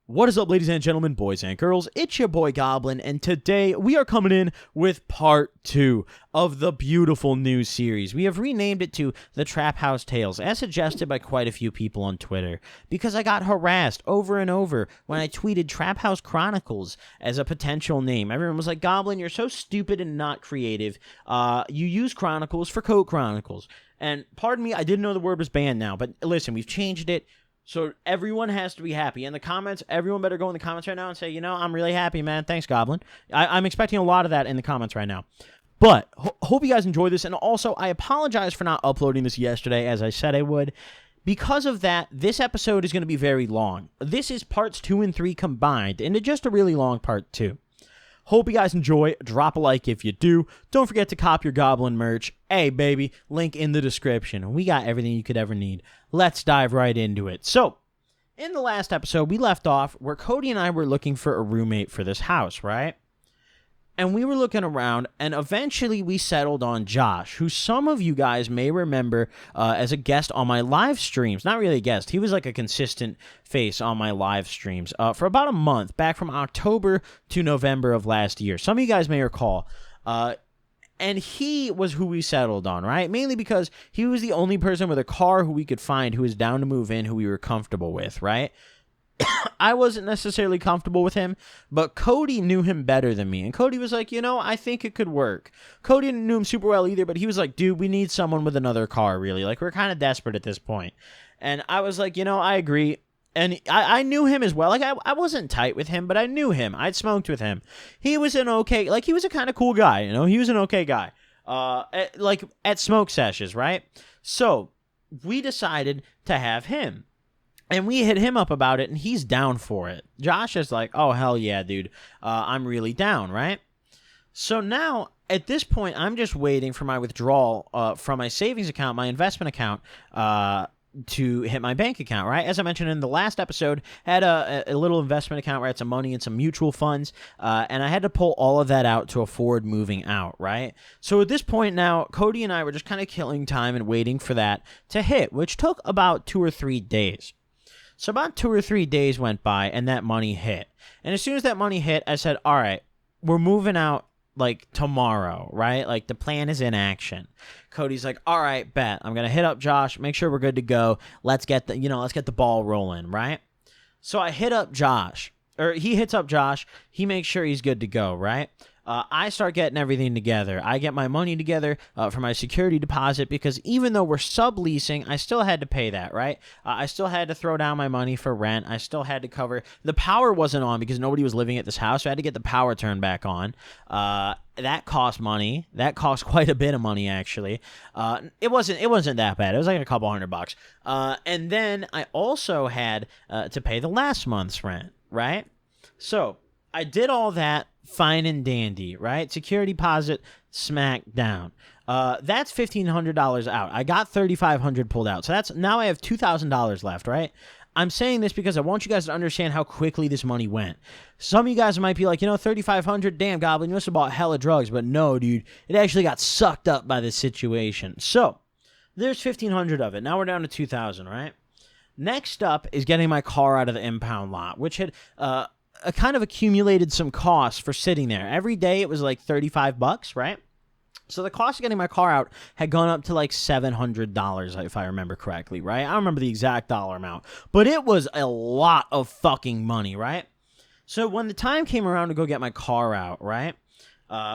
What is up, ladies and gentlemen, boys and girls? It's your boy Goblin, and today we are coming in with part 2 of the beautiful new series. We have renamed it to The Trap House Tales, as suggested by quite a few people on Twitter, because I got harassed over and over when I tweeted Trap House Chronicles as a potential name. Everyone was like, Goblin, you're so stupid and not creative. You use Chronicles for Code Chronicles. And pardon me, I didn't know the word was banned now, but listen, we've changed it. So everyone has to be happy. In the comments, everyone better go in the comments right now and say, I'm really happy, man. Thanks, Goblin. I'm expecting a lot of that in the comments right now. But hope you guys enjoy this. And also, I apologize for not uploading this yesterday, as I said I would. Because of that, this episode is going to be very long. This is parts 2 and 3 combined into just a really long part 2. Hope you guys enjoy. Drop a like if you do. Don't forget to cop your Goblin merch. Hey, baby, link in the description. We got everything you could ever need. Let's dive right into it. So, in the last episode, we left off where Cody and I were looking for a roommate for this house, right? And we were looking around, and eventually we settled on Josh, who some of you guys may remember as a guest on my live streams. Not really a guest. He was like a consistent face on my live streams for about a month, back from October to November of last year. Some of you guys may recall. And he was who we settled on, right? Mainly because he was the only person with a car who we could find who was down to move in, who we were comfortable with, right? I wasn't necessarily comfortable with him, but Cody knew him better than me. And Cody was like, I think it could work. Cody didn't know him super well either, but he was like, dude, we need someone with another car, really. Like, we're kind of desperate at this point. And I was like, I agree. And I knew him as well. Like, I wasn't tight with him, but I knew him. I'd smoked with him. He was he was a kind of cool guy, He was an okay guy. At smoke sessions, right? So, we decided to have him. And we hit him up about it, and he's down for it. Josh is like, oh, hell yeah, dude. I'm really down, right? So now, at this point, I'm just waiting for my withdrawal from my savings account, my investment account, to hit my bank account, right? As I mentioned in the last episode, I had a little investment account where I had some money and some mutual funds, and I had to pull all of that out to afford moving out, right? So at this point now, Cody and I were just kind of killing time and waiting for that to hit, which took about 2 or 3 days. So about 2 or 3 days went by, and that money hit. And as soon as that money hit, I said, all right, we're moving out, tomorrow, right? Like, the plan is in action. Cody's like, all right, bet. I'm going to hit up Josh, make sure we're good to go. Let's get the ball rolling, right? So I hit up Josh, or he hits up Josh. He makes sure he's good to go, right? I start getting everything together. I get my money together for my security deposit because even though we're subleasing, I still had to pay that, right? I still had to throw down my money for rent. I still had to cover. The power wasn't on because nobody was living at this house, so I had to get the power turned back on. That cost money. That cost quite a bit of money, actually. It wasn't that bad. It was like a couple $100. And then I also had to pay the last month's rent, right? So I did all that. Fine and dandy, right? Security deposit, smack down. That's $1,500 out. I got $3,500 pulled out. So now I have $2,000 left, right? I'm saying this because I want you guys to understand how quickly this money went. Some of you guys might be like, $3,500, damn, Goblin, you must have bought hella drugs. But no, dude, it actually got sucked up by this situation. So there's $1,500 of it. Now we're down to $2,000, right? Next up is getting my car out of the impound lot, which had kind of accumulated some costs for sitting there. Every day it was like $35, right? So the cost of getting my car out had gone up to like $700, if I remember correctly, right? I don't remember the exact dollar amount, but it was a lot of fucking money, right? So when the time came around to go get my car out, right?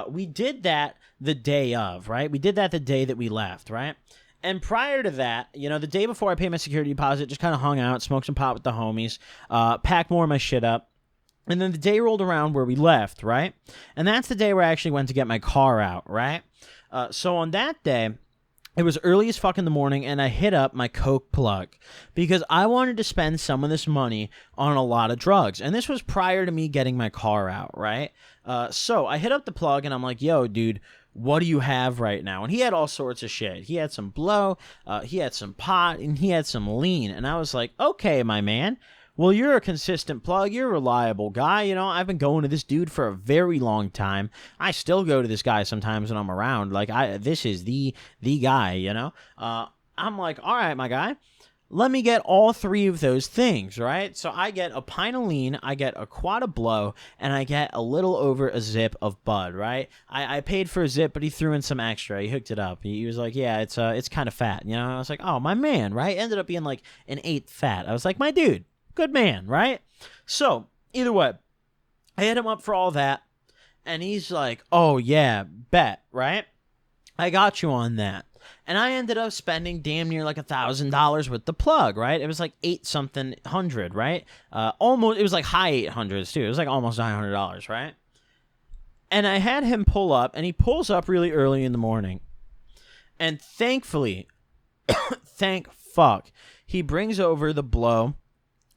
We did that the day of, right? We did that the day that we left, right? And prior to that, the day before I paid my security deposit, just kind of hung out, smoked some pot with the homies, packed more of my shit up. And then the day rolled around where we left, right? And that's the day where I actually went to get my car out, right? So on that day, it was early as fuck in the morning, and I hit up my coke plug because I wanted to spend some of this money on a lot of drugs. And this was prior to me getting my car out, right? So I hit up the plug, and I'm like, yo, dude, what do you have right now? And he had all sorts of shit. He had some blow, he had some pot, and he had some lean. And I was like, okay, my man. Well, you're a consistent plug. You're a reliable guy. I've been going to this dude for a very long time. I still go to this guy sometimes when I'm around. This is the guy, I'm like, all right, my guy. let me get all three of those things, right? So I get a pint of lean, I get a quad of blow, and I get a little over a zip of bud, right? I paid for a zip, but he threw in some extra. He hooked it up. He was like, yeah, it's kind of fat, you know? I was like, oh, my man, right? Ended up being like an 8 fat. I was like, my dude, good man, right? So either way, I hit him up for all that, and he's like, oh, yeah, bet, right? I got you on that. And I ended up spending damn near like $1,000 with the plug, right? It was like 8-something hundred, right? Almost, it was like high 800s too. It was like almost $900, right? And I had him pull up, and he pulls up really early in the morning. And thankfully, thank fuck, he brings over the blow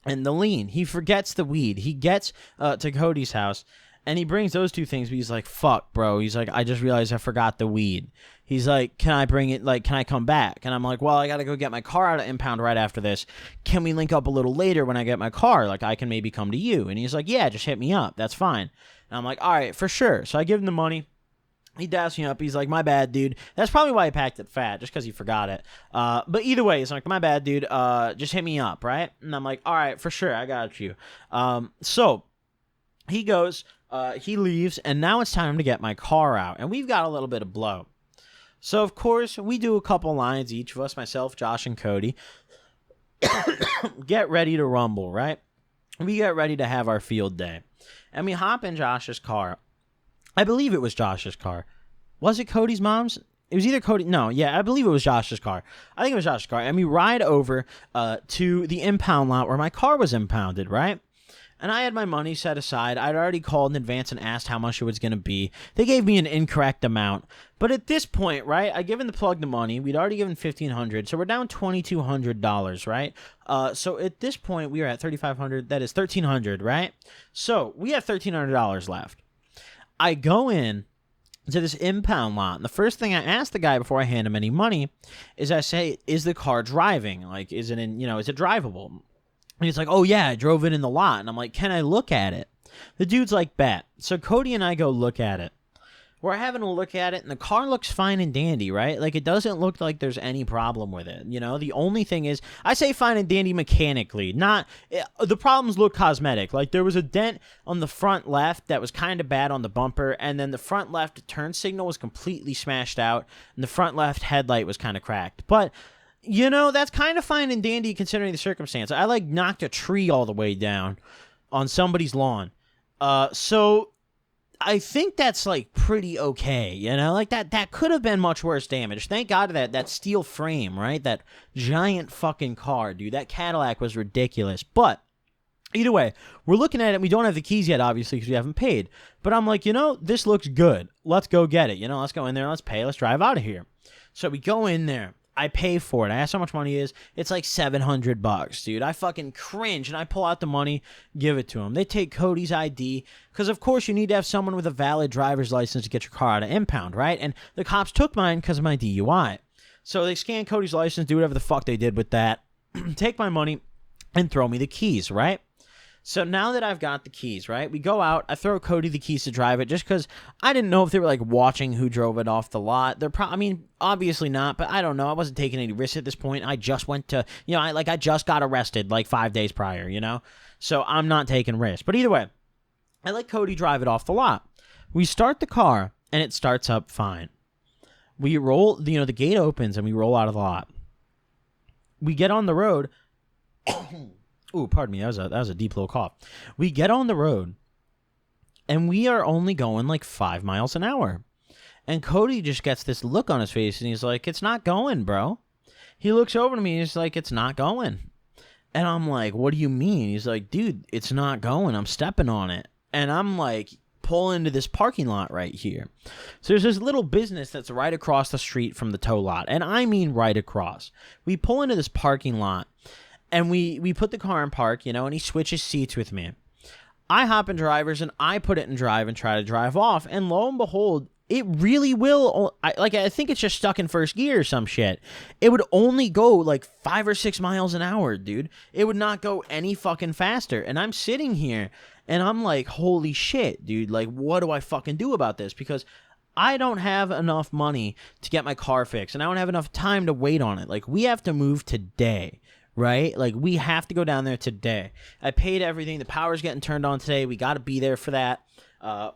and the lean. He forgets the weed. He gets to Cody's house, and he brings those two things, but he's like, fuck, bro. He's like, I just realized I forgot the weed. He's like, can I bring it? Like, can I come back? And I'm like, well, I got to go get my car out of impound right after this. Can we link up a little later when I get my car? Like, I can maybe come to you. And he's like, yeah, just hit me up. That's fine. And I'm like, all right, for sure. So I give him the money. He dashed me up. He's like, my bad, dude. That's probably why he packed it fat, just because he forgot it. But either way, he's like, my bad, dude. Just hit me up, right? And I'm like, all right, for sure. I got you. So he goes, he leaves, and now it's time to get my car out. And we've got a little bit of blow. So, of course, we do a couple lines, each of us, myself, Josh, and Cody. Get ready to rumble, right? We get ready to have our field day. And we hop in Josh's car. I believe it was Josh's car. Was it Cody's mom's? It was either Cody. No, yeah, I believe it was Josh's car. I think it was Josh's car. And we ride over to the impound lot where my car was impounded, right? And I had my money set aside. I'd already called in advance and asked how much it was going to be. They gave me an incorrect amount. But at this point, right, I'd given the plug the money. We'd already given $1,500. So we're down $2,200, right? So at this point, we are at $3,500. That is $1,300, right? So we have $1,300 left. I go in to this impound lot, and the first thing I ask the guy before I hand him any money is I say, is the car driving? Like, is it is it drivable? And he's like, oh, yeah, I drove it in the lot. And I'm like, can I look at it? The dude's like, bet. So Cody and I go look at it. We're having a look at it, and the car looks fine and dandy, right? Like, it doesn't look like there's any problem with it, you know? The only thing is, I say fine and dandy mechanically, not... the problems look cosmetic. Like, there was a dent on the front left that was kind of bad on the bumper, and then the front left turn signal was completely smashed out, and the front left headlight was kind of cracked. But... you know, that's kind of fine and dandy considering the circumstance. I, like, knocked a tree all the way down on somebody's lawn. So I think that's, like, pretty okay, you know? Like, that could have been much worse damage. Thank God that steel frame, right? That giant fucking car, dude. That Cadillac was ridiculous. But either way, we're looking at it. We don't have the keys yet, obviously, because we haven't paid. But I'm like, you know, this looks good. Let's go get it. You know, let's go in there. Let's pay. Let's drive out of here. So we go in there. I pay for it. I ask how much money it is. It's like $700, dude. I fucking cringe, and I pull out the money, give it to them. They take Cody's ID, because of course you need to have someone with a valid driver's license to get your car out of impound, right? And the cops took mine because of my DUI. So they scan Cody's license, do whatever the fuck they did with that, take my money, and throw me the keys, right? So now that I've got the keys, right, we go out. I throw Cody the keys to drive it just because I didn't know if they were, like, watching who drove it off the lot. I mean, obviously not, but I don't know. I wasn't taking any risks at this point. I just went to, I just got arrested, like, 5 days prior, you know? So I'm not taking risks. But either way, I let Cody drive it off the lot. We start the car, and it starts up fine. We roll, the gate opens, and we roll out of the lot. We get on the road. Ooh, pardon me. That was a deep little cough. We get on the road, and we are only going like 5 miles an hour. And Cody just gets this look on his face, and he's like, it's not going, bro. He looks over to me, and he's like, it's not going. And I'm like, what do you mean? He's like, dude, it's not going. I'm stepping on it. And I'm like, pull into this parking lot right here. So there's this little business that's right across the street from the tow lot. And I mean right across. We pull into this parking lot. And we put the car in park, and he switches seats with me. I hop in driver's, and I put it in drive and try to drive off. And lo and behold, it really will. I think it's just stuck in first gear or some shit. It would only go like 5 or 6 miles an hour, dude. It would not go any fucking faster. And I'm sitting here, and I'm like, holy shit, dude. Like, what do I fucking do about this? Because I don't have enough money to get my car fixed, and I don't have enough time to wait on it. Like, we have to move today. right? Like, we have to go down there today. I paid everything. The power's getting turned on today. We got to be there for that. I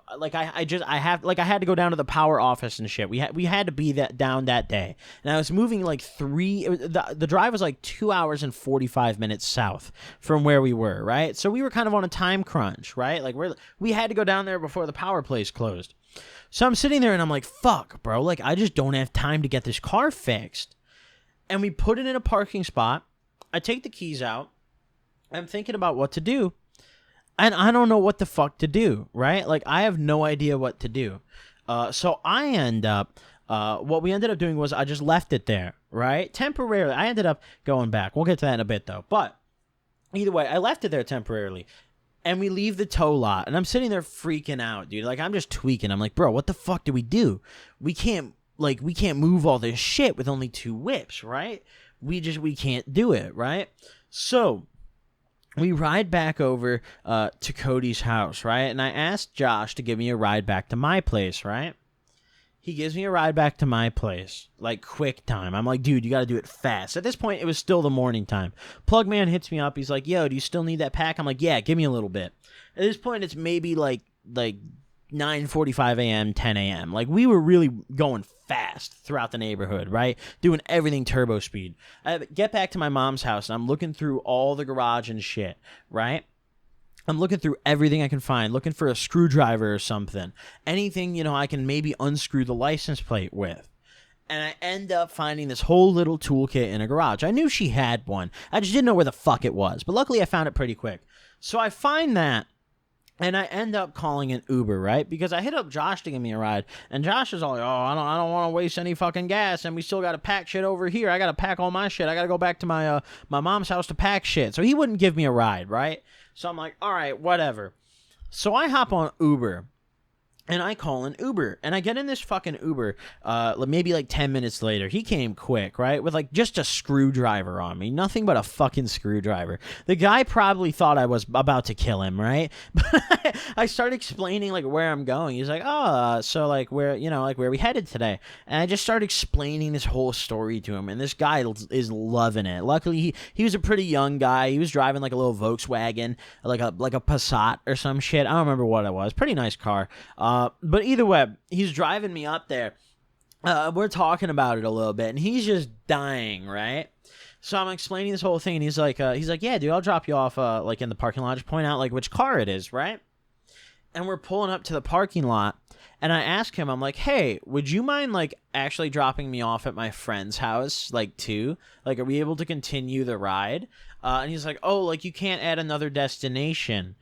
had to go down to the power office and shit. We had to be down that day. And I was moving like the drive was like 2 hours and 45 minutes south from where we were, right? So we were kind of on a time crunch, right? Like, we had to go down there before the power place closed. So I'm sitting there and I'm like, fuck, bro, like, I just don't have time to get this car fixed. And we put it in a parking spot. I take the keys out. I'm thinking about what to do. And I don't know what the fuck to do, right? Like, I have no idea what to do. So I end up, what we ended up doing was I just left it there, right? Temporarily. I ended up going back. We'll get to that in a bit, though. But either way, I left it there temporarily. And we leave the tow lot. And I'm sitting there freaking out, dude. Like, I'm just tweaking. I'm like, bro, what the fuck do? We can't move all this shit with only 2 whips, right? We can't do it, right? So we ride back over to Cody's house, right? And I asked Josh to give me a ride back to my place, right? He gives me a ride back to my place, like, quick time. I'm like, dude, you got to do it fast. At this point, it was still the morning time. Plugman hits me up. He's like, yo, do you still need that pack? I'm like, yeah, give me a little bit. At this point, it's maybe like 9:45 a.m., 10 a.m. Like, we were really going fast throughout the neighborhood, right? Doing everything turbo speed. I get back to my mom's house, and I'm looking through all the garage and shit, right? I'm looking through everything I can find, looking for a screwdriver or something. Anything, I can maybe unscrew the license plate with. And I end up finding this whole little toolkit in a garage. I knew she had one. I just didn't know where the fuck it was. But luckily, I found it pretty quick. So I find that. And I end up calling an Uber, right? Because I hit up Josh to give me a ride, and Josh is all like, "Oh, I don't want to waste any fucking gas, and we still got to pack shit over here. I got to pack all my shit. I got to go back to my mom's house to pack shit." So he wouldn't give me a ride, right? So I'm like, "All right, whatever." So I hop on Uber. And I call an Uber, and I get in this fucking Uber, maybe like 10 minutes later. He came quick, right, with like just a screwdriver on me. Nothing but a fucking screwdriver. The guy probably thought I was about to kill him, right? But I started explaining like where I'm going. He's like, oh, so like where we headed today. And I just started explaining this whole story to him, and this guy is loving it. Luckily, he was a pretty young guy. He was driving like a little Volkswagen, like a Passat or some shit. I don't remember what it was. Pretty nice car. But either way, he's driving me up there. We're talking about it a little bit, and he's just dying, right? So I'm explaining this whole thing, and he's like, yeah, dude, I'll drop you off, like in the parking lot. Just point out like which car it is, right? And we're pulling up to the parking lot, and I ask him, I'm like, hey, would you mind like actually dropping me off at my friend's house, like too? Like, are we able to continue the ride? And he's like, oh, like you can't add another destination.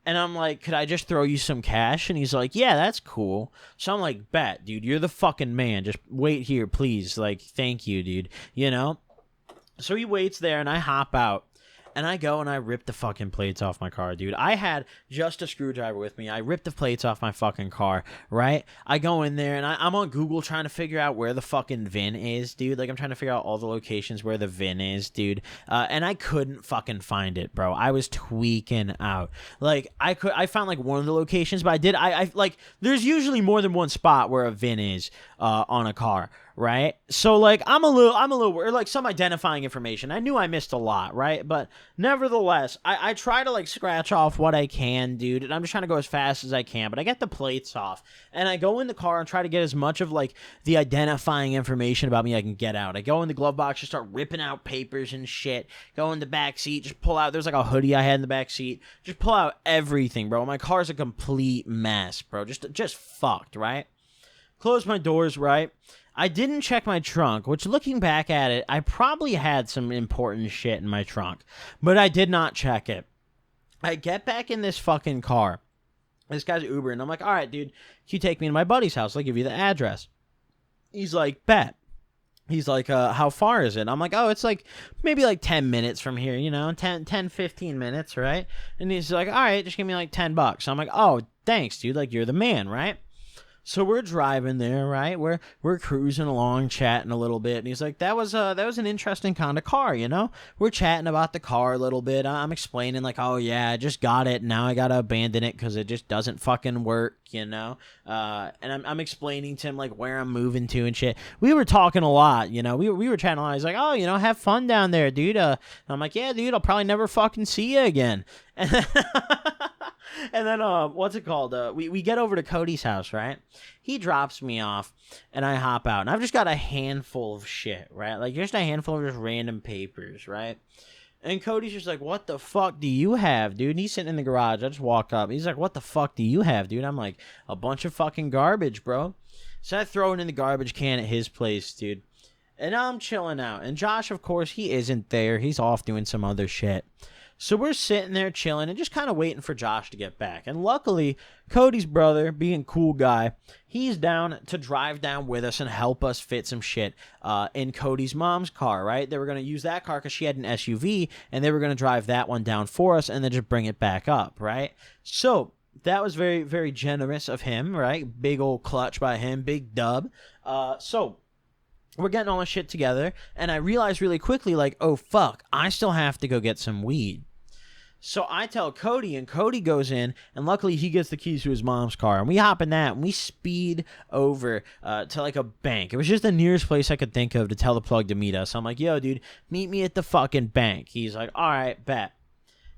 And I'm like, could I just throw you some cash? And he's like, yeah, that's cool. So I'm like, bet, dude, you're the fucking man. Just wait here, please. Like, thank you, dude. So he waits there, and I hop out. And I go and I rip the fucking plates off my car, dude. I had just a screwdriver with me. I ripped the plates off my fucking car, right? I go in there and I'm on Google trying to figure out where the fucking VIN is, dude. Like, I'm trying to figure out all the locations where the VIN is, dude. And I couldn't fucking find it, bro. I was tweaking out. Like, I found like one of the locations, but I like, there's usually more than one spot where a VIN is on a car. Right? So like I'm a little worried, like some identifying information. I knew I missed a lot, right? But nevertheless, I try to like scratch off what I can, dude, and I'm just trying to go as fast as I can, but I get the plates off and I go in the car and try to get as much of like the identifying information about me I can get out. I go in the glove box, just start ripping out papers and shit, go in the back seat, just pull out, there's like a hoodie I had in the back seat, just pull out everything, bro. My car's a complete mess, bro. Just fucked, right? Close my doors, right? I didn't check my trunk, which looking back at it, I probably had some important shit in my trunk, but I did not check it. I get back in this fucking car. This guy's Uber, and I'm like, all right, dude, can you take me to my buddy's house? I'll give you the address. He's like, bet. He's like, how far is it? I'm like, oh, it's like maybe like 10 minutes from here, 10, 15 minutes, right? And he's like, all right, just give me like $10. I'm like, oh, thanks, dude. Like, you're the man, right? So we're driving there, right? We're cruising along, chatting a little bit, and he's like, "That was an interesting kind of car, you know." We're chatting about the car a little bit. I'm explaining like, "Oh yeah, I just got it. And now I gotta abandon it because it just doesn't fucking work, you know." And I'm explaining to him like where I'm moving to and shit. We were talking a lot, you know. We were chatting a lot. He's like, "Oh, you know, have fun down there, dude." I'm like, "Yeah, dude, I'll probably never fucking see you again." And then, and then what's it called? We get over to Cody's house, right? He drops me off, and I hop out, and I've just got a handful of shit, right? Like just a handful of just random papers, right? And Cody's just like, "What the fuck do you have, dude?" And he's sitting in the garage. I just walk up. He's like, "What the fuck do you have, dude?" I'm like, "A bunch of fucking garbage, bro." So I throw it in the garbage can at his place, dude. And I'm chilling out. And Josh, of course, he isn't there. He's off doing some other shit. So we're sitting there chilling and just kind of waiting for Josh to get back. And luckily, Cody's brother, being a cool guy, he's down to drive down with us and help us fit some shit in Cody's mom's car, right? They were going to use that car because she had an SUV, and they were going to drive that one down for us and then just bring it back up, right? So that was very, very generous of him, right? Big old clutch by him, big dub. So we're getting all this shit together, and I realized really quickly, like, oh, fuck, I still have to go get some weed. So I tell Cody, and Cody goes in, and luckily he gets the keys to his mom's car, and we hop in that, and we speed over to, like, a bank. It was just the nearest place I could think of to tell the plug to meet us. I'm like, "Yo, dude, meet me at the fucking bank." He's like, "All right, bet."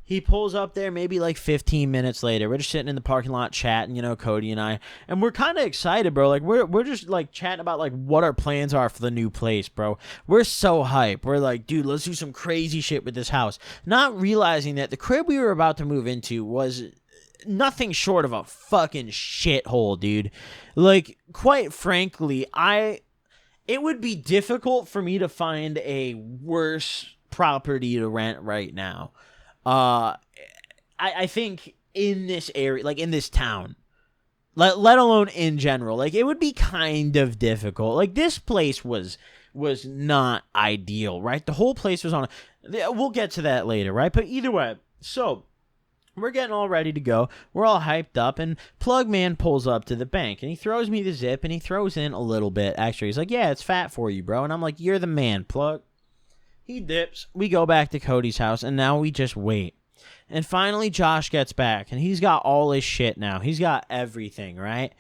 He pulls up there maybe like 15 minutes later. We're just sitting in the parking lot chatting, you know, Cody and I. And we're kind of excited, bro. Like, we're just, like, chatting about, like, what our plans are for the new place, bro. We're so hype. We're like, dude, let's do some crazy shit with this house. Not realizing that the crib we were about to move into was nothing short of a fucking shithole, dude. Like, quite frankly, it would be difficult for me to find a worse property to rent right now. I think in this area, like in this town, let alone in general, like it would be kind of difficult. Like this place was not ideal, right? The whole place was we'll get to that later, right? But either way, so we're getting all ready to go. We're all hyped up, and Plug Man pulls up to the bank, and he throws me the zip, and he throws in a little bit. Actually, he's like, "Yeah, it's fat for you, bro." And I'm like, "You're the man, Plug." He dips. We go back to Cody's house, and now we just wait. And finally, Josh gets back, and he's got all his shit now. He's got everything, right?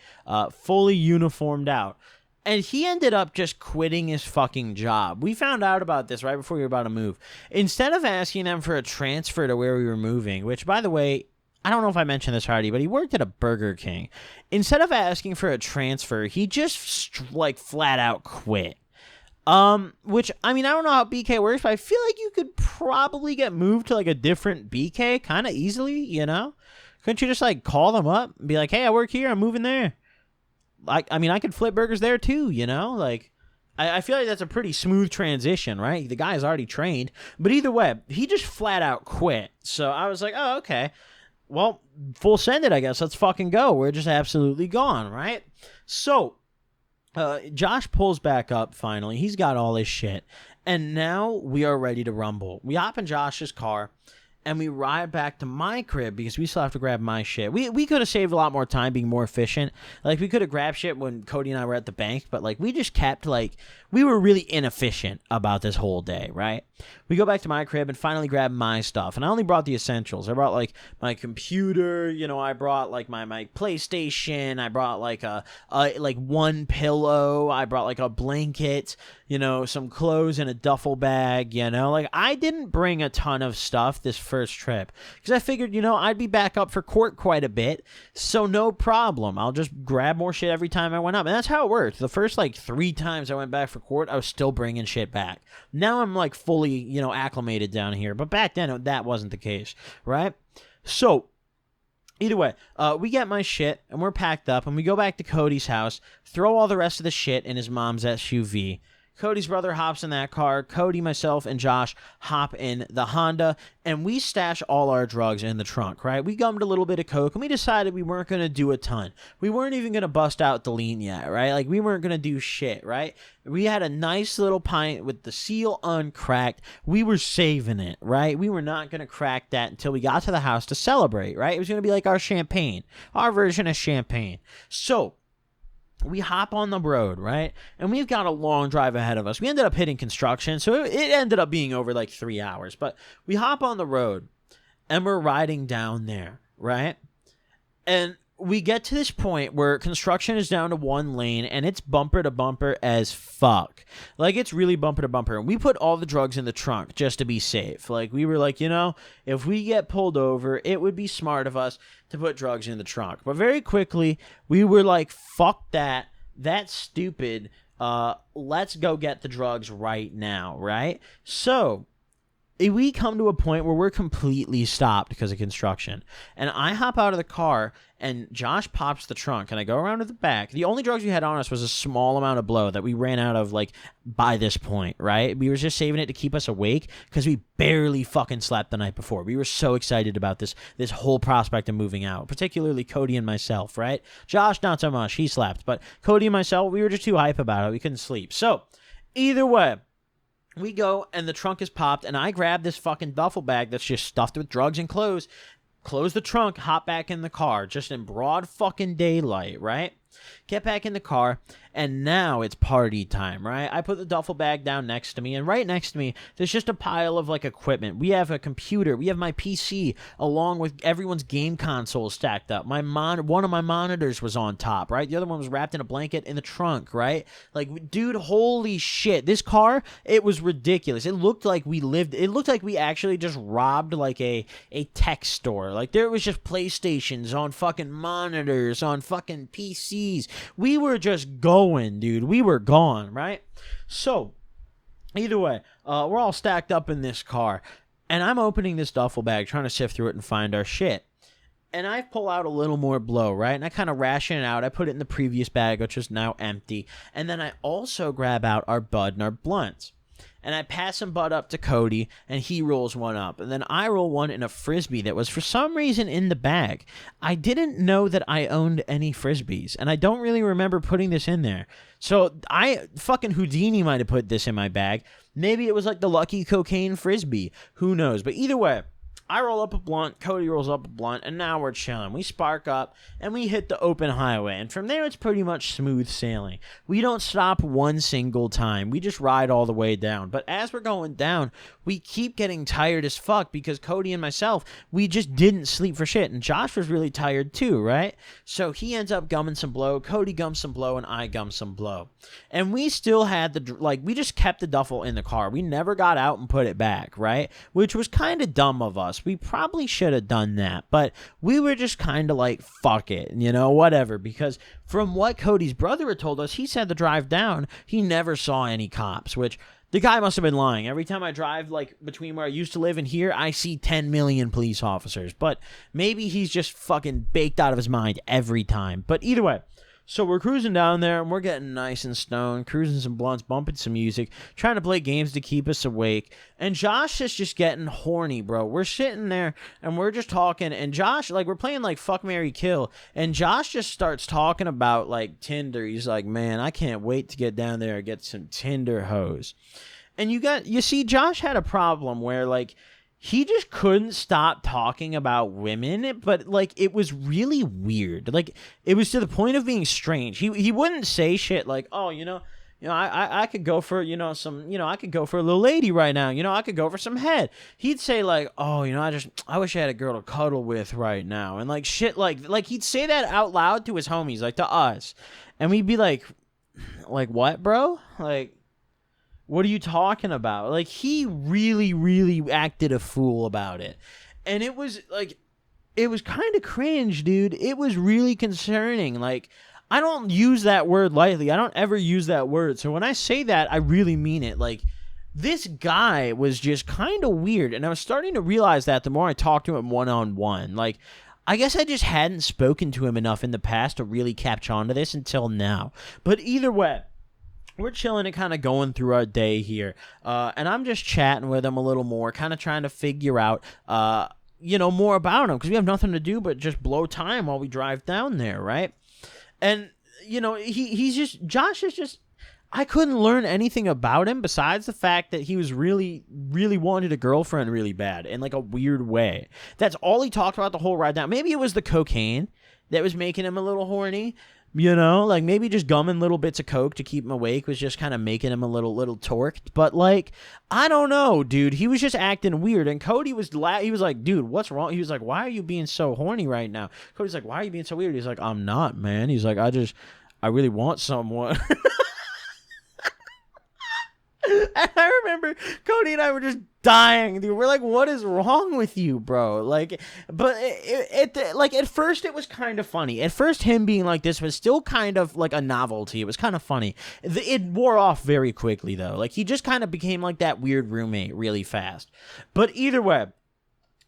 Fully uniformed out. And he ended up just quitting his fucking job. We found out about this right before we were about to move. Instead of asking them for a transfer to where we were moving, which, by the way, I don't know if I mentioned this already, but he worked at a Burger King. Instead of asking for a transfer, he just, like, flat out quit. Which, I mean, I don't know how BK works, but I feel like you could probably get moved to, like, a different BK kind of easily, you know? Couldn't you just, like, call them up and be like, "Hey, I work here, I'm moving there." Like, I mean, I could flip burgers there, too, you know? Like, I feel like that's a pretty smooth transition, right? The guy's already trained. But either way, he just flat out quit. So I was like, oh, okay. Well, full send it, I guess. Let's fucking go. We're just absolutely gone, right? So Josh pulls back up finally. He's got all his shit. And now we are ready to rumble. We hop in Josh's car and we ride back to my crib because we still have to grab my shit. We could have saved a lot more time being more efficient. Like, we could have grabbed shit when Cody and I were at the bank, but, like, we just kept, like, we were really inefficient about this whole day, right? We go back to my crib and finally grab my stuff. And I only brought the essentials. I brought, like, my computer, you know, I brought, like, my PlayStation. I brought, like, like, one pillow. I brought, like, a blanket, you know, some clothes in a duffel bag, you know? Like, I didn't bring a ton of stuff this first trip because I figured, you know, I'd be back up for court quite a bit, so no problem. I'll just grab more shit every time I went up. And that's how it worked. The first, like, 3 times I went back for court, I was still bringing shit back. Now I'm, like, fully, you know, acclimated down here. But back then, that wasn't the case, right? So either way, we get my shit, and we're packed up, and we go back to Cody's house, throw all the rest of the shit in his mom's SUV. Cody's brother hops in that car. Cody, myself, and Josh hop in the Honda, and we stash all our drugs in the trunk, right? We gummed a little bit of coke, and we decided we weren't going to do a ton. We weren't even going to bust out the lean yet, right? Like, we weren't going to do shit, right? We had a nice little pint with the seal uncracked. We were saving it, right? We were not going to crack that until we got to the house to celebrate, right? It was going to be like our champagne, our version of champagne. So we hop on the road, right? And we've got a long drive ahead of us. We ended up hitting construction, so it ended up being over like 3 hours. But we hop on the road, and we're riding down there, right? And we get to this point where construction is down to one lane, and it's bumper to bumper as fuck. Like, it's really bumper to bumper. And we put all the drugs in the trunk just to be safe. Like, we were like, if we get pulled over, it would be smart of us to put drugs in the trunk. But very quickly, we were like, fuck that. That's stupid. Let's go get the drugs right now, right? So we come to a point where we're completely stopped because of construction. And I hop out of the car, and Josh pops the trunk, and I go around to the back. The only drugs we had on us was a small amount of blow that we ran out of, like, by this point, right? We were just saving it to keep us awake because we barely fucking slept the night before. We were so excited about this whole prospect of moving out, particularly Cody and myself, right? Josh, not so much. He slept. But Cody and myself, we were just too hype about it. We couldn't sleep. So, either way, we go, and the trunk is popped, and I grab this fucking duffel bag that's just stuffed with drugs and clothes, close the trunk, hop back in the car, just in broad fucking daylight, right? Get back in the car, and now it's party time, right? I put the duffel bag down next to me, and right next to me, there's just a pile of, like, equipment. We have a computer. We have my PC, along with everyone's game consoles stacked up. One of my monitors was on top, right? The other one was wrapped in a blanket in the trunk, right? Like, dude, holy shit. This car, it was ridiculous. It looked like we actually just robbed, like, a tech store. Like, there was just PlayStations on fucking monitors, on fucking PCs. We were just going, dude. We were gone, right? So, either way, we're all stacked up in this car, and I'm opening this duffel bag, trying to sift through it and find our shit. And I pull out a little more blow, right? And I kind of ration it out. I put it in the previous bag, which is now empty. And then I also grab out our bud and our blunts. And I pass some bud up to Cody, and he rolls one up. And then I roll one in a Frisbee that was for some reason in the bag. I didn't know that I owned any Frisbees, and I don't really remember putting this in there. So fucking Houdini might have put this in my bag. Maybe it was like the lucky cocaine Frisbee. Who knows? But either way, I roll up a blunt, Cody rolls up a blunt, and now we're chilling. We spark up, and we hit the open highway. And from there, it's pretty much smooth sailing. We don't stop one single time. We just ride all the way down. But as we're going down, we keep getting tired as fuck because Cody and myself, we just didn't sleep for shit. And Josh was really tired too, right? So he ends up gumming some blow, Cody gums some blow, and I gum some blow. And we still had we just kept the duffel in the car. We never got out and put it back, right? Which was kind of dumb of us. We probably should have done that, but we were just kind of like, fuck it, whatever, because from what Cody's brother had told us, he said the drive down, he never saw any cops, which the guy must have been lying. Every time I drive, like, between where I used to live and here, I see 10 million police officers, but maybe he's just fucking baked out of his mind every time. But either way, so we're cruising down there, and we're getting nice and stoned, cruising some blunts, bumping some music, trying to play games to keep us awake. And Josh is just getting horny, bro. We're sitting there, and we're just talking, and Josh, like, we're playing, like, Fuck, Marry, Kill, and Josh just starts talking about, like, Tinder. He's like, man, I can't wait to get down there and get some Tinder hoes. And you see, Josh had a problem where, like, he just couldn't stop talking about women, but, like, it was really weird. Like, it was to the point of being strange. He wouldn't say shit like, oh, I could go for, I could go for a little lady right now. I could go for some head. He'd say, like, oh, I wish I had a girl to cuddle with right now. And, like, shit, like he'd say that out loud to his homies, like, to us. And we'd be like, what, bro? Like, what are you talking about? Like, he really, really acted a fool about it. And it was, like, it was kind of cringe, dude. It was really concerning. Like, I don't use that word lightly. I don't ever use that word. So when I say that, I really mean it. Like, this guy was just kind of weird. And I was starting to realize that the more I talked to him one-on-one. Like, I guess I just hadn't spoken to him enough in the past to really catch on to this until now. But either way, we're chilling and kind of going through our day here. And I'm just chatting with him a little more, kind of trying to figure out, more about him. Because we have nothing to do but just blow time while we drive down there, right? And, Josh is just, I couldn't learn anything about him besides the fact that he was really, really wanted a girlfriend really bad in, like, a weird way. That's all he talked about the whole ride down. Maybe it was the cocaine that was making him a little horny. You know, like maybe just gumming little bits of coke to keep him awake was just kind of making him a little torqued. But like, I don't know, dude. He was just acting weird, and Cody was he was like, dude, what's wrong? He was like, why are you being so horny right now? Cody's like, why are you being so weird? He's like, I'm not, man. He's like, I really want someone. And I remember Cody and I were just dying, dude. We're like, what is wrong with you, bro? Like, but like at first it was kind of funny. At first, him being like this was still kind of like a novelty. It was kind of funny. It wore off very quickly though. Like he just kind of became like that weird roommate really fast. But either way.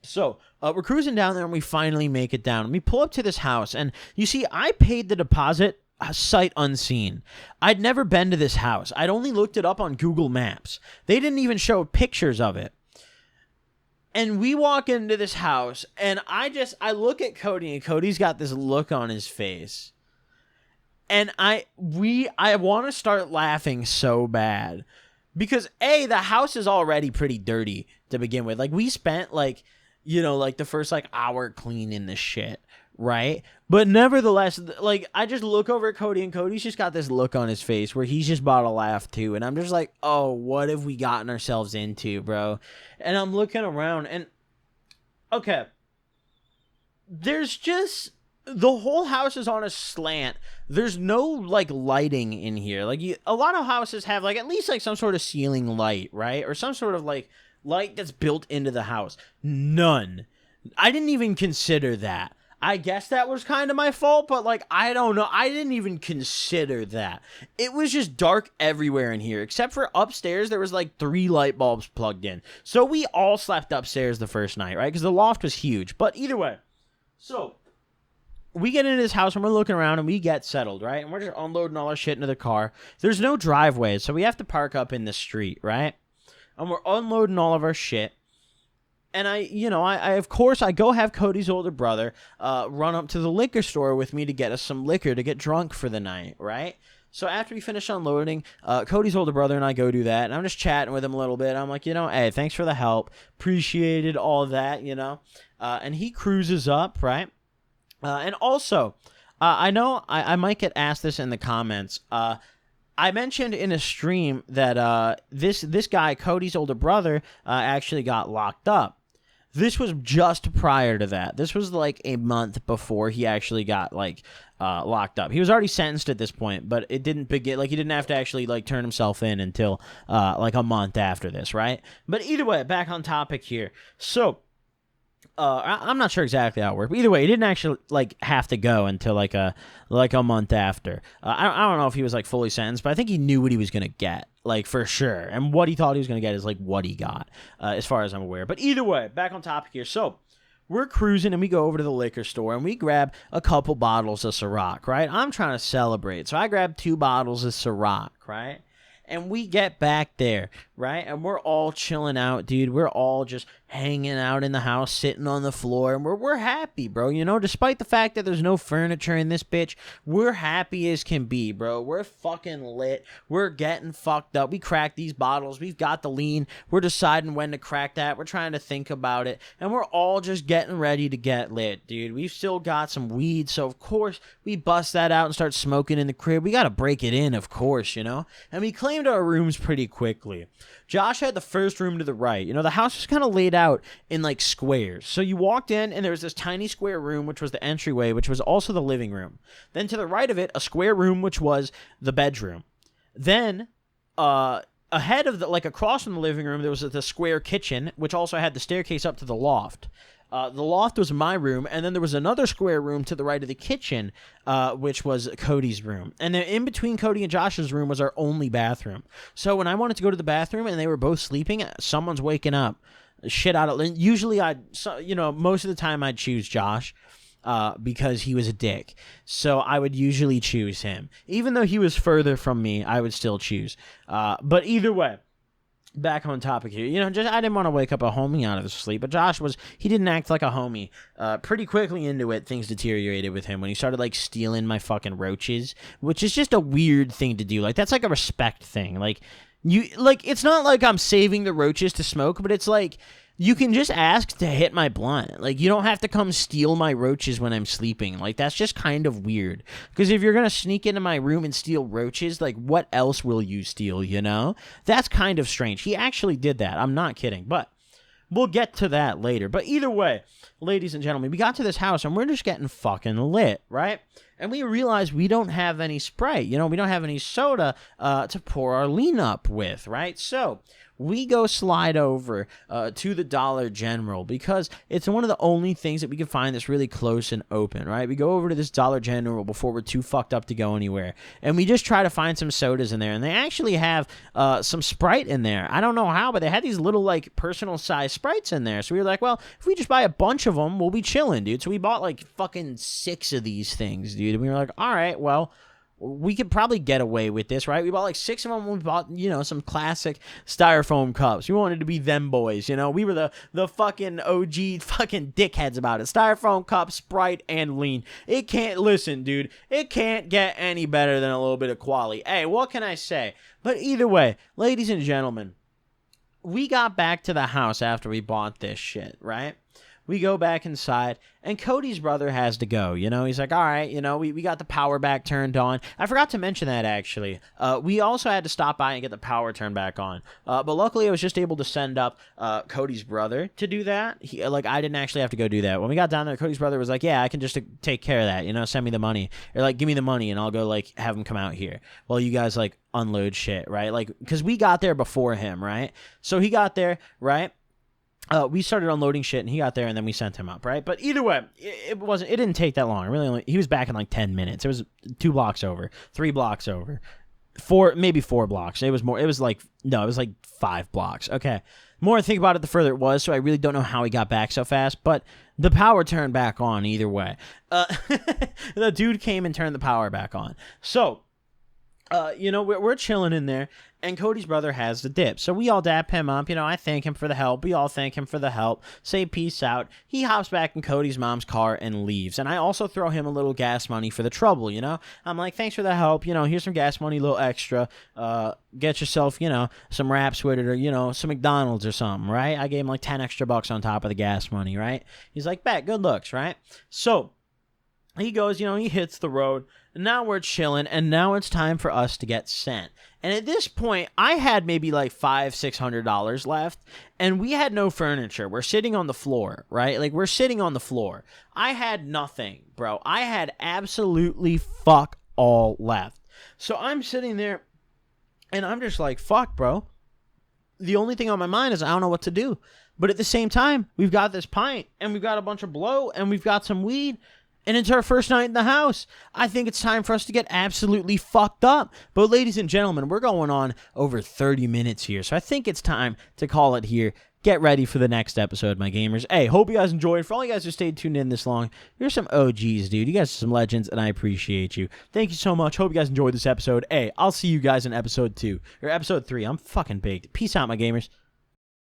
So, we're cruising down there and we finally make it down. We pull up to this house and you see, I paid the deposit sight unseen. I'd never been to this house. I'd only looked it up on Google Maps. They didn't even show pictures of it. And we walk into this house and I look at Cody and Cody's got this look on his face. And I want to start laughing so bad because the house is already pretty dirty to begin with. Like we spent like, you know, like the first like hour cleaning this shit. Right? But nevertheless, like, I just look over at Cody, and Cody's just got this look on his face where he's just about to laugh, too. And I'm just like, oh, what have we gotten ourselves into, bro? And I'm looking around, and, okay. There's just, the whole house is on a slant. There's no, like, lighting in here. Like, a lot of houses have, like, at least, like, some sort of ceiling light, right? Or some sort of, like, light that's built into the house. None. I didn't even consider that. I guess that was kind of my fault, but like, I don't know. I didn't even consider that. It was just dark everywhere in here, except for upstairs. There was like 3 light bulbs plugged in. So we all slept upstairs the first night, right? Because the loft was huge. But either way, so we get into this house and we're looking around and we get settled, right? And we're just unloading all our shit into the car. There's no driveway, so we have to park up in the street, right? And we're unloading all of our shit. And I of course, I go have Cody's older brother run up to the liquor store with me to get us some liquor to get drunk for the night, right? So after we finish unloading, Cody's older brother and I go do that, and I'm just chatting with him a little bit. I'm like, hey, thanks for the help. Appreciated all that, and he cruises up, right? And also, I know I might get asked this in the comments. I mentioned in a stream that this guy, Cody's older brother, actually got locked up. This was just prior to that. This was like a month before he actually got like locked up. He was already sentenced at this point, but it didn't begin. Like he didn't have to actually like turn himself in until like a month after this, right? But either way, back on topic here. So I'm not sure exactly how it worked, but either way, he didn't actually like have to go until like a month after. I don't know if he was like fully sentenced, but I think he knew what he was gonna get, like for sure. And what he thought he was gonna get is like what he got, as far as I'm aware. But either way, back on topic here. So we're cruising and we go over to the liquor store and we grab a couple bottles of Ciroc, right? I'm trying to celebrate, so I grab 2 bottles of Ciroc, right? And we get back there, right? And we're all chilling out, dude. We're all just hanging out in the house, sitting on the floor, and we're happy, bro. Despite the fact that there's no furniture in this bitch, we're happy as can be, bro. We're fucking lit. We're getting fucked up. We cracked these bottles. We've got the lean. We're deciding when to crack that. We're trying to think about it. And we're all just getting ready to get lit, dude. We've still got some weed, so of course we bust that out and start smoking in the crib. We got to break it in, of course, And we claimed our rooms pretty quickly. Josh had the first room to the right. The house was kind of laid out in like squares. So you walked in and there was this tiny square room, which was the entryway, which was also the living room. Then to the right of it, a square room, which was the bedroom. Then, ahead of across from the living room, there was the square kitchen, which also had the staircase up to the loft. The loft was my room, and then there was another square room to the right of the kitchen, which was Cody's room. And then in between Cody and Josh's room was our only bathroom. So when I wanted to go to the bathroom and they were both sleeping, someone's waking up. Shit out of usually most of the time I'd choose Josh because he was a dick. So I would usually choose him. Even though he was further from me, I would still choose. But either way. Back on topic here, I didn't want to wake up a homie out of his sleep, but Josh he didn't act like a homie. Pretty quickly into it, things deteriorated with him when he started like stealing my fucking roaches, which is just a weird thing to do. Like that's like a respect thing. Like it's not like I'm saving the roaches to smoke, but it's like you can just ask to hit my blunt. Like, you don't have to come steal my roaches when I'm sleeping. Like, that's just kind of weird. Because if you're going to sneak into my room and steal roaches, like, what else will you steal, you know? That's kind of strange. He actually did that. I'm not kidding. But we'll get to that later. But either way, ladies and gentlemen, we got to this house and we're just getting fucking lit, right? And we realize we don't have any Sprite. You know, we don't have any soda to pour our lean up with, right? So we go slide over to the Dollar General because it's one of the only things that we can find that's really close and open, right? We go over to this Dollar General before we're too fucked up to go anywhere, and we just try to find some sodas in there, and they actually have some Sprite in there. I don't know how, but they had these little, like, personal-sized Sprites in there, so we were like, well, if we just buy a bunch of them, we'll be chilling, dude. So we bought, like, fucking 6 of these things, dude, and we were like, all right, well, we could probably get away with this, right? We bought like 6 of them. We bought, you know, some classic styrofoam cups. We wanted to be them boys, you know? We were the fucking OG fucking dickheads about it. Styrofoam cup, Sprite, and lean. It can't, listen, dude, it can't get any better than a little bit of quality. Hey, what can I say? But either way, ladies and gentlemen, we got back to the house after we bought this shit, right? We go back inside, and Cody's brother has to go, you know? He's like, all right, you know, we got the power back turned on. I forgot to mention that, actually. We also had to stop by and get the power turned back on. But luckily, I was just able to send up Cody's brother to do that. I didn't actually have to go do that. When we got down there, Cody's brother was like, yeah, I can just take care of that, you know? Send me the money. Or, like, give me the money, and I'll go, like, have him come out here. Well, you guys, like, unload shit, right? Like, because we got there before him, right? So he got there, right? We started unloading shit, and he got there, and then we sent him up, right? But either way, it didn't take that long. He was back in like 10 minutes. It was 2 blocks over, 3 blocks over, 4 blocks. It was like 5 blocks. Okay. The more I think about it, the further it was, so I really don't know how he got back so fast, but the power turned back on either way. The dude came and turned the power back on. So, you know, we're chilling in there, and Cody's brother has the dip. So we all dap him up. You know, I thank him for the help. We all thank him for the help. Say peace out. He hops back in Cody's mom's car and leaves. And I also throw him a little gas money for the trouble, you know? I'm like, thanks for the help. You know, here's some gas money, a little extra. Get yourself, you know, some wraps with it, or, you know, some McDonald's or something, right? I gave him like 10 extra bucks on top of the gas money, right? He's like, bet, good looks, right? So he goes, you know, he hits the road. Now we're chilling, and now it's time for us to get sent. And at this point, I had maybe like $500-600 left, and we had no furniture. We're sitting on the floor, right? Like, we're sitting on the floor. I had nothing, bro. I had absolutely fuck all left. So I'm sitting there, and I'm just like, fuck, bro. The only thing on my mind is I don't know what to do. But at the same time, we've got this pint, and we've got a bunch of blow, and we've got some weed, and it's our first night in the house. I think it's time for us to get absolutely fucked up. But ladies and gentlemen, we're going on over 30 minutes here. So I think it's time to call it here. Get ready for the next episode, my gamers. Hey, hope you guys enjoyed. For all you guys who stayed tuned in this long, you're some OGs, dude. You guys are some legends, and I appreciate you. Thank you so much. Hope you guys enjoyed this episode. Hey, I'll see you guys in episode 2. Or episode 3. I'm fucking baked. Peace out, my gamers.